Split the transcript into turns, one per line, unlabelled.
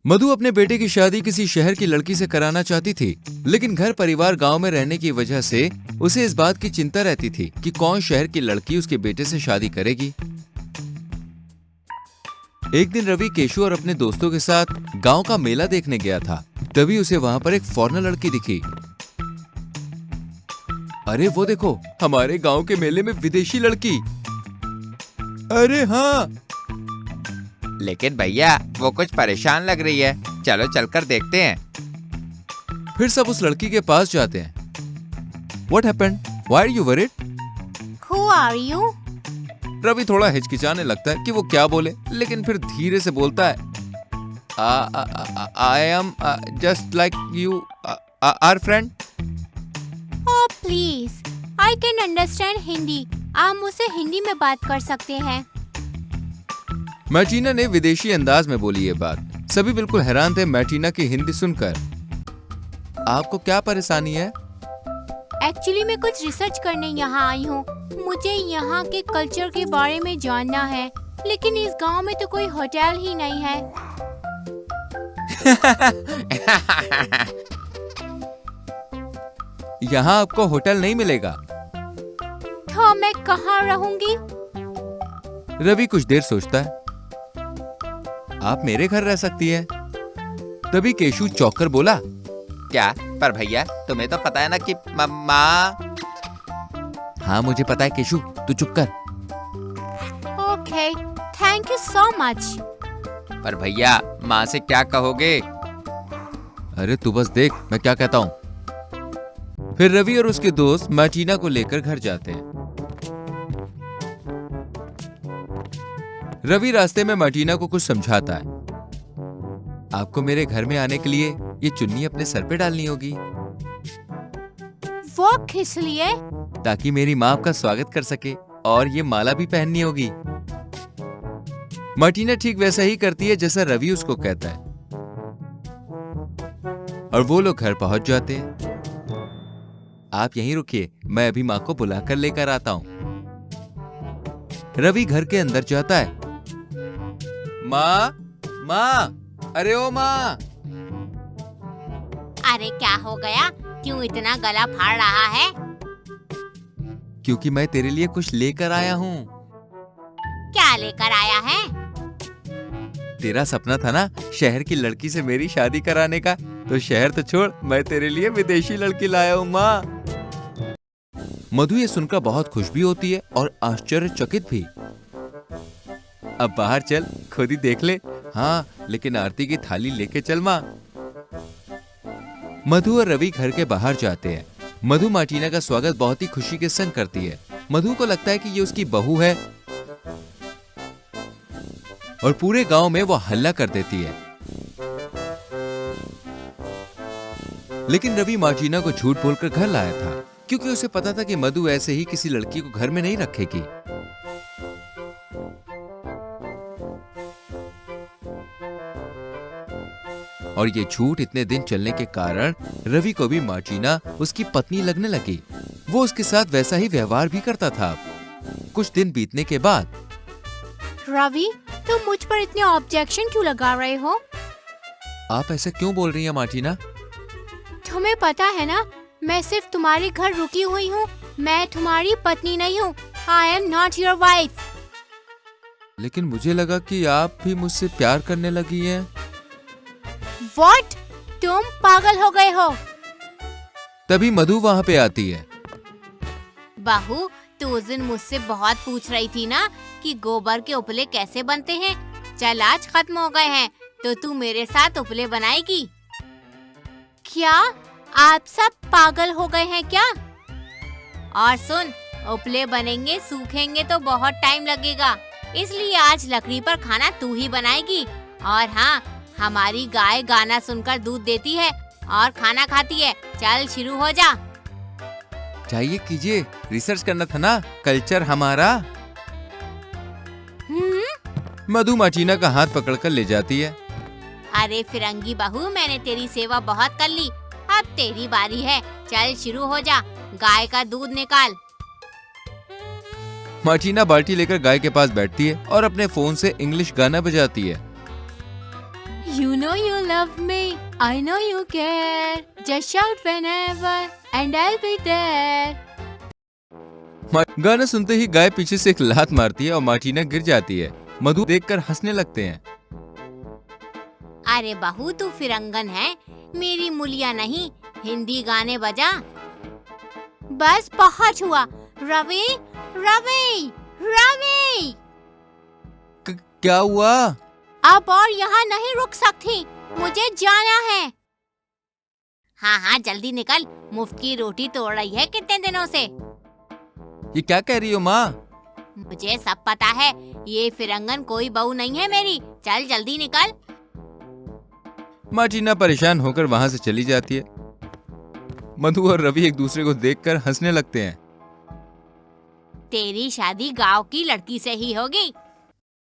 मधु अपने बेटे की शादी किसी शहर की लड़की से कराना चाहती थी, लेकिन घर परिवार गांव में रहने की वजह से उसे इस बात की चिंता रहती थी कि कौन शहर की लड़की उसके बेटे से शादी करेगी। एक दिन रवि केशु और अपने दोस्तों के साथ गांव का मेला देखने गया था। तभी उसे वहां पर एक फॉरेनर लड़की दिखी। अरे वो देखो, हमारे गांव के मेले में विदेशी लड़की। अरे हाँ,
लेकिन भैया वो कुछ परेशान लग रही है, चलो चलकर देखते हैं।
फिर सब उस लड़की के पास जाते हैं। What happened? Why are you worried?
Who are you?
Ravi थोड़ा हिचकिचाने लगता है कि वो क्या बोले, लेकिन फिर धीरे से बोलता है, I am just like you, our friend.
Oh please, I can understand Hindi. आप मुझसे हिंदी में बात कर सकते हैं।
मैटिना ने विदेशी अंदाज में बोली ये बात। सभी बिल्कुल हैरान थे मैटिना की हिंदी सुनकर। आपको क्या परेशानी है?
एक्चुअली मैं कुछ रिसर्च करने यहाँ आई हूँ। मुझे यहाँ के कल्चर के बारे में जानना है, लेकिन इस गांव में तो कोई होटल ही नहीं है।
यहाँ आपको होटल नहीं मिलेगा।
तो मैं कहाँ रहूंगी?
रवि कुछ देर सोचता है। आप मेरे घर रह सकती है। तभी केशु चौंक कर बोला,
क्या? पर भैया तुम्हें तो पता है ना कि माँ।
हाँ मुझे पता है केशु, तू चुप कर।
Okay, thank you so much.
पर भैया माँ से क्या कहोगे?
अरे तू बस देख मैं क्या कहता हूँ। फिर रवि और उसके दोस्त मैटिना को लेकर घर जाते हैं। रवि रास्ते में मैटिना को कुछ समझाता है। आपको मेरे घर में आने के लिए ये चुन्नी अपने सर पे डालनी होगी।
वो किस लिए?
ताकि मेरी माँ आपका स्वागत कर सके, और ये माला भी पहननी होगी। मैटिना ठीक वैसा ही करती है जैसा रवि उसको कहता है, और वो लोग घर पहुंच जाते हैं। आप यहीं रुकिए, मैं अभी माँ को बुलाकर लेकर आता हूँ। रवि घर के अंदर जाता है। माँ, माँ, अरे ओ माँ।
अरे क्या हो गया? क्यों इतना गला फाड़ रहा है?
क्योंकि मैं तेरे लिए कुछ लेकर आया हूँ।
क्या लेकर आया है?
तेरा सपना था ना शहर की लड़की से मेरी शादी कराने का, तो शहर तो छोड़, मैं तेरे लिए विदेशी लड़की लाया हूँ माँ। मधु ये सुनकर बहुत खुश भी होती है और आश्चर्यचकित भी। अब बाहर चल, खुद ही देख ले। हाँ, लेकिन आरती की थाली लेके चल माँ। मधु और रवि घर के बाहर जाते हैं। मधु मैटिना का स्वागत बहुत ही खुशी के संग करती है। मधु को लगता है कि ये उसकी बहू है, और पूरे गांव में वो हल्ला कर देती है। लेकिन रवि मैटिना को झूठ बोलकर घर लाया था, क्योंकि उसे पता था कि मधु ऐसे ही किसी लड़की को घर में नहीं रखेगी। और ये झूठ इतने दिन चलने के कारण रवि को भी मैटिना उसकी पत्नी लगने लगी। वो उसके साथ वैसा ही व्यवहार भी करता था। कुछ दिन बीतने के बाद,
रवि, तुम मुझ पर इतने ऑब्जेक्शन क्यों लगा रहे हो?
आप ऐसे क्यों बोल रही हैं मैटिना?
तुम्हें पता है ना, मैं सिर्फ तुम्हारे घर रुकी हुई हूँ। मैं तुम्हारी पत्नी नहीं हूँ। I am not your wife.
लेकिन मुझे लगा कि आप भी मुझसे प्यार करने लगी हैं।
What? तुम पागल हो गए हो?
तभी मधु वहाँ पे आती है।
बहू, तू उस दिन मुझसे बहुत पूछ रही थी ना कि गोबर के उपले कैसे बनते हैं। चल आज खत्म हो गए हैं, तो तू मेरे साथ उपले बनाएगी। क्या आप सब पागल हो गए हैं क्या? और सुन, उपले बनेंगे, सूखेंगे तो बहुत टाइम लगेगा, इसलिए आज लकड़ी पर खाना तू ही बनाएगी। और हाँ, हमारी गाय गाना सुनकर दूध देती है और खाना खाती है। चल शुरू हो जा।
चाहिए कीजिए, रिसर्च करना था ना, कल्चर हमारा। मधु मैटिना का हाथ पकड़कर ले जाती है।
अरे फिरंगी बहू, मैंने तेरी सेवा बहुत कर ली, अब तेरी बारी है। चल शुरू हो जा, गाय का दूध निकाल।
मैटिना बाल्टी लेकर गाय के पास बैठती है और अपने फोन से इंग्लिश गाना बजाती है।
You know you love me, I know you care. Just shout whenever and I'll be there.
गाना सुनते ही गाय पीछे से एक लात मारती है और मार्टिना गिर जाती है। मधु देखकर हंसने लगते हैं।
अरे बहू तू फिरंगन है, मेरी मुलिया नहीं। हिंदी गाने बजा। बस बहुत हुआ। रवि रवि रवि,
क्या हुआ?
अब और यहाँ नहीं रुक सकती, मुझे जाना है। हाँ हाँ जल्दी निकल, मुफ्त की रोटी तोड़ रही है कितने दिनों से।
ये क्या कह रही हो माँ?
मुझे सब पता है, ये फिरंगन कोई बहू नहीं है मेरी। चल जल्दी निकल।
मार्टिना परेशान होकर वहां से चली जाती है। मधु और रवि एक दूसरे को देखकर हंसने लगते हैं।
तेरी शादी गांव की लड़की से ही होगी।